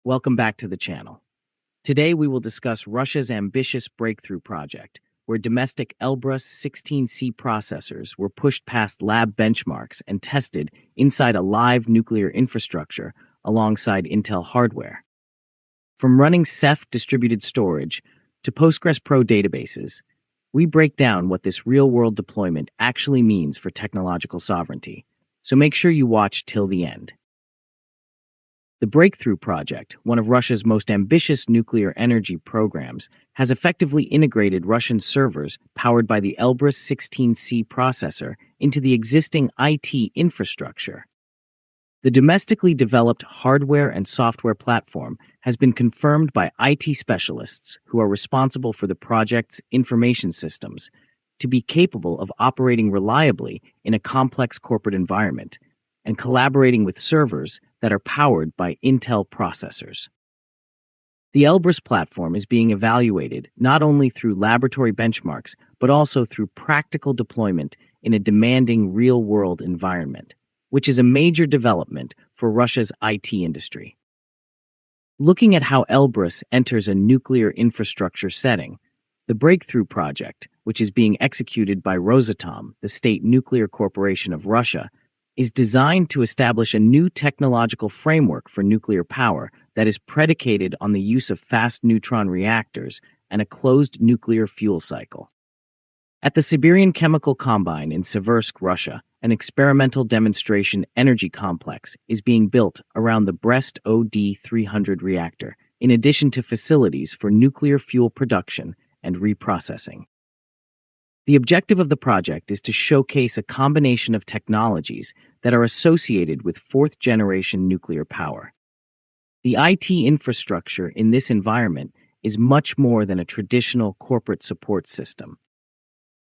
Welcome back to the channel. Today we will discuss Russia's ambitious breakthrough project, where domestic Elbrus-16C processors were pushed past lab benchmarks and tested inside a live nuclear infrastructure alongside Intel hardware. From running Ceph distributed storage to Postgres Pro databases, we break down what this real-world deployment actually means for technological sovereignty, so make sure you watch till the end. The Breakthrough Project, one of Russia's most ambitious nuclear energy programs, has effectively integrated Russian servers powered by the Elbrus-16C processor into the existing IT infrastructure. The domestically developed hardware and software platform has been confirmed by IT specialists who are responsible for the project's information systems to be capable of operating reliably in a complex corporate environment and collaborating with servers that are powered by Intel processors. The Elbrus platform is being evaluated not only through laboratory benchmarks, but also through practical deployment in a demanding real-world environment, which is a major development for Russia's IT industry. Looking at how Elbrus enters a nuclear infrastructure setting, the Breakthrough Project, which is being executed by Rosatom, the state nuclear corporation of Russia, is designed to establish a new technological framework for nuclear power that is predicated on the use of fast neutron reactors and a closed nuclear fuel cycle. At the Siberian Chemical Combine in Seversk, Russia, an experimental demonstration energy complex is being built around the Brest OD-300 reactor, in addition to facilities for nuclear fuel production and reprocessing. The objective of the project is to showcase a combination of technologies that are associated with fourth-generation nuclear power. The IT infrastructure in this environment is much more than a traditional corporate support system.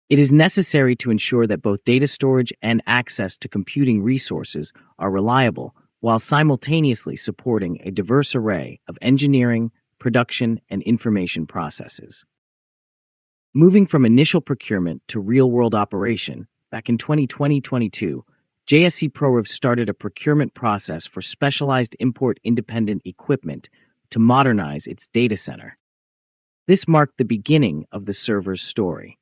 It is necessary to ensure that both data storage and access to computing resources are reliable, while simultaneously supporting a diverse array of engineering, production, and information processes. Moving from initial procurement to real-world operation, back in 2022, JSC ProRev started a procurement process for specialized import-independent equipment to modernize its data center. This marked the beginning of the server's story.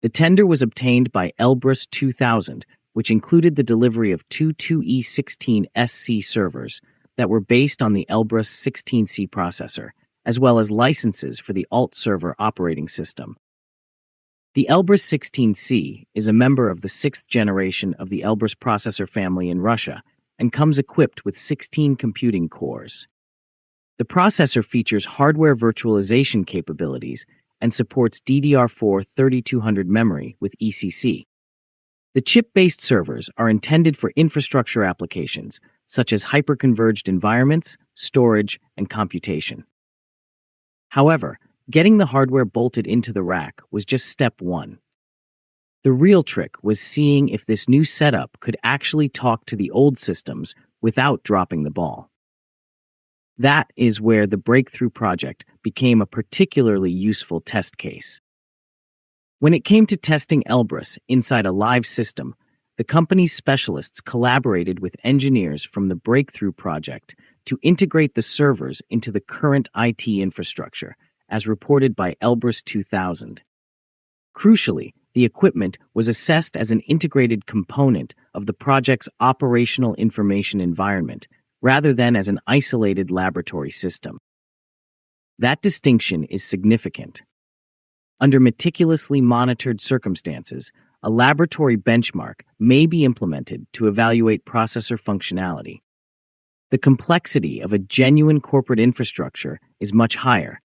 The tender was obtained by Elbrus-2000, which included the delivery of two 2E16SC servers that were based on the Elbrus-16C processor, as well as licenses for the Alt server operating system. The Elbrus-16C is a member of the sixth generation of the Elbrus processor family in Russia and comes equipped with 16 computing cores. The processor features hardware virtualization capabilities and supports DDR4 3200 memory with ECC. The chip-based servers are intended for infrastructure applications such as hyperconverged environments, storage, and computation. However, getting the hardware bolted into the rack was just step one. The real trick was seeing if this new setup could actually talk to the old systems without dropping the ball. That is where the Breakthrough Project became a particularly useful test case. When it came to testing Elbrus inside a live system, the company's specialists collaborated with engineers from the Breakthrough Project to integrate the servers into the current IT infrastructure, as reported by Elbrus-2000. Crucially, the equipment was assessed as an integrated component of the project's operational information environment, rather than as an isolated laboratory system. That distinction is significant. Under meticulously monitored circumstances, a laboratory benchmark may be implemented to evaluate processor functionality. The complexity of a genuine corporate infrastructure is much higher.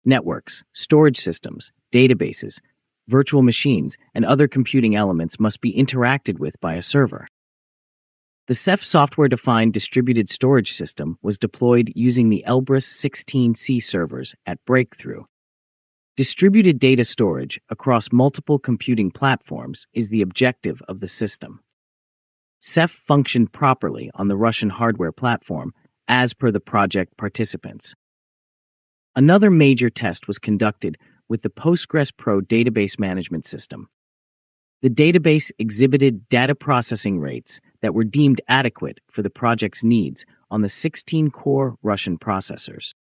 Networks, storage systems, databases, virtual machines, and other computing elements must be interacted with by a server. The Ceph software-defined distributed storage system was deployed using the Elbrus-16C servers at Breakthrough. Distributed data storage across multiple computing platforms is the objective of the system. Ceph functioned properly on the Russian hardware platform, as per the project participants. Another major test was conducted with the Postgres Pro database management system. The database exhibited data processing rates that were deemed adequate for the project's needs on the 16-core Russian processors.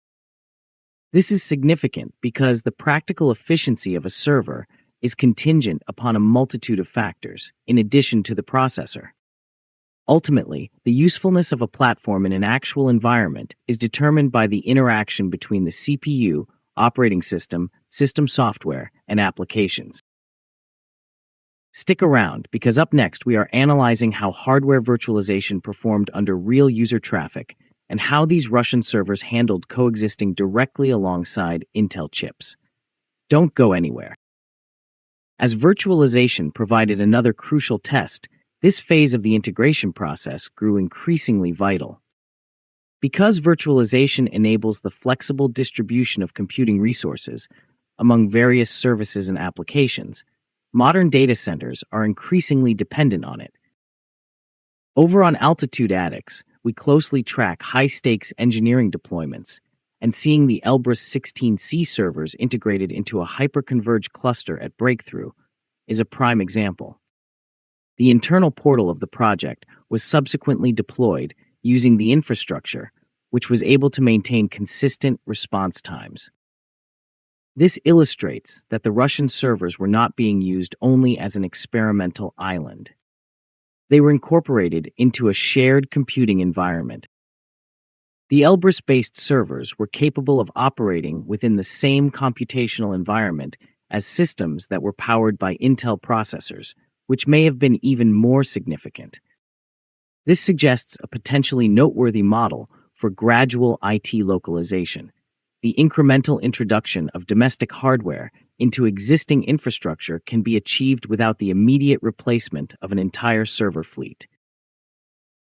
This is significant because the practical efficiency of a server is contingent upon a multitude of factors, in addition to the processor. Ultimately, the usefulness of a platform in an actual environment is determined by the interaction between the CPU, operating system, system software, and applications. Stick around, because up next we are analyzing how hardware virtualization performed under real user traffic and how these Russian servers handled coexisting directly alongside Intel chips. Don't go anywhere. As virtualization provided another crucial test, this phase of the integration process grew increasingly vital. Because virtualization enables the flexible distribution of computing resources among various services and applications, modern data centers are increasingly dependent on it. Over on Altitude Addicts, we closely track high-stakes engineering deployments, and seeing the Elbrus-16C servers integrated into a hyperconverged cluster at Breakthrough is a prime example. The internal portal of the project was subsequently deployed using the infrastructure, which was able to maintain consistent response times. This illustrates that the Russian servers were not being used only as an experimental island. They were incorporated into a shared computing environment. The Elbrus-based servers were capable of operating within the same computational environment as systems that were powered by Intel processors, which may have been even more significant. This suggests a potentially noteworthy model for gradual IT localization, the incremental introduction of domestic hardware into existing infrastructure can be achieved without the immediate replacement of an entire server fleet.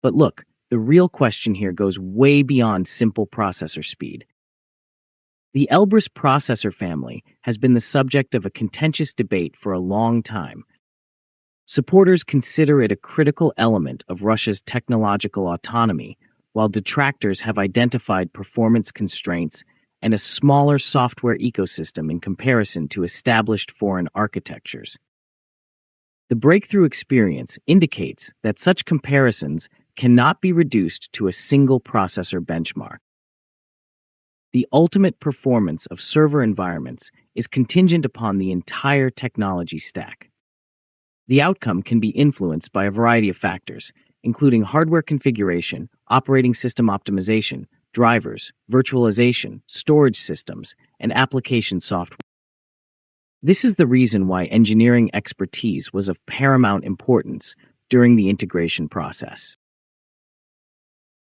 But look, the real question here goes way beyond simple processor speed. The Elbrus processor family has been the subject of a contentious debate for a long time. Supporters consider it a critical element of Russia's technological autonomy, while detractors have identified performance constraints and a smaller software ecosystem in comparison to established foreign architectures. The Breakthrough experience indicates that such comparisons cannot be reduced to a single processor benchmark. The ultimate performance of server environments is contingent upon the entire technology stack. The outcome can be influenced by a variety of factors, including hardware configuration, operating system optimization, drivers, virtualization, storage systems, and application software. This is the reason why engineering expertise was of paramount importance during the integration process.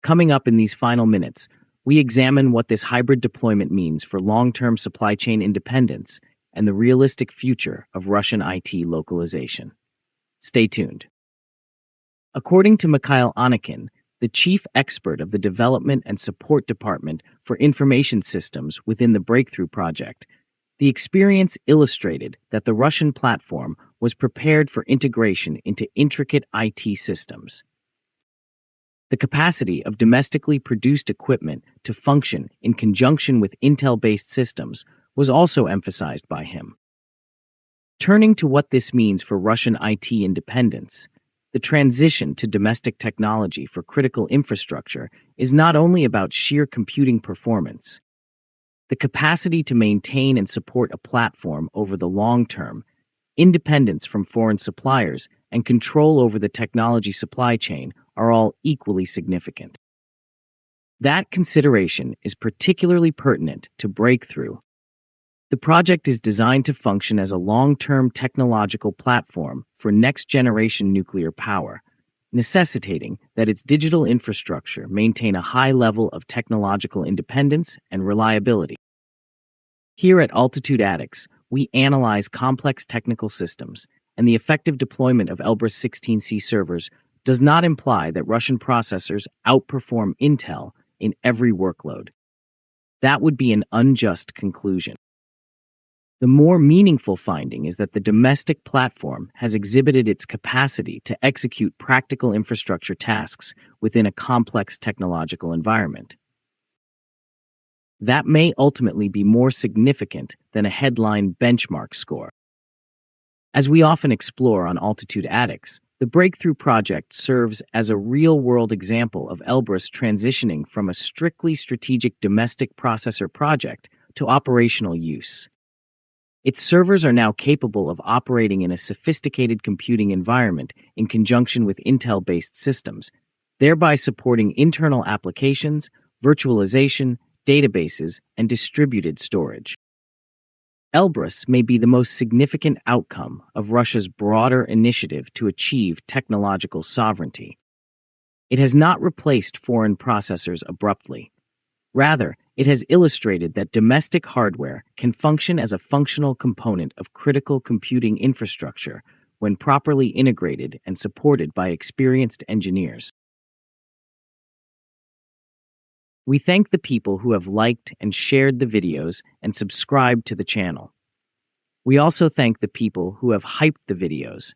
Coming up in these final minutes, we examine what this hybrid deployment means for long-term supply chain independence and the realistic future of Russian IT localization. Stay tuned. According to Mikhail Anakin, the chief expert of the Development and Support Department for Information Systems within the Breakthrough Project, the experience illustrated that the Russian platform was prepared for integration into intricate IT systems. The capacity of domestically produced equipment to function in conjunction with Intel-based systems was also emphasized by him. Turning to what this means for Russian IT independence, the transition to domestic technology for critical infrastructure is not only about sheer computing performance. The capacity to maintain and support a platform over the long term, independence from foreign suppliers, and control over the technology supply chain are all equally significant. That consideration is particularly pertinent to Breakthrough. The project is designed to function as a long-term technological platform for next-generation nuclear power, necessitating that its digital infrastructure maintain a high level of technological independence and reliability. Here at Altitude Addicts, we analyze complex technical systems, and the effective deployment of Elbrus-16C servers does not imply that Russian processors outperform Intel in every workload. That would be an unjust conclusion. The more meaningful finding is that the domestic platform has exhibited its capacity to execute practical infrastructure tasks within a complex technological environment. That may ultimately be more significant than a headline benchmark score. As we often explore on Altitude Addicts, The Breakthrough Project serves as a real-world example of Elbrus transitioning from a strictly strategic domestic processor project to operational use. Its servers are now capable of operating in a sophisticated computing environment in conjunction with Intel-based systems, thereby supporting internal applications, virtualization, databases, and distributed storage. Elbrus may be the most significant outcome of Russia's broader initiative to achieve technological sovereignty. It has not replaced foreign processors abruptly. Rather, it has illustrated that domestic hardware can function as a functional component of critical computing infrastructure when properly integrated and supported by experienced engineers. We thank the people who have liked and shared the videos and subscribed to the channel. We also thank the people who have hyped the videos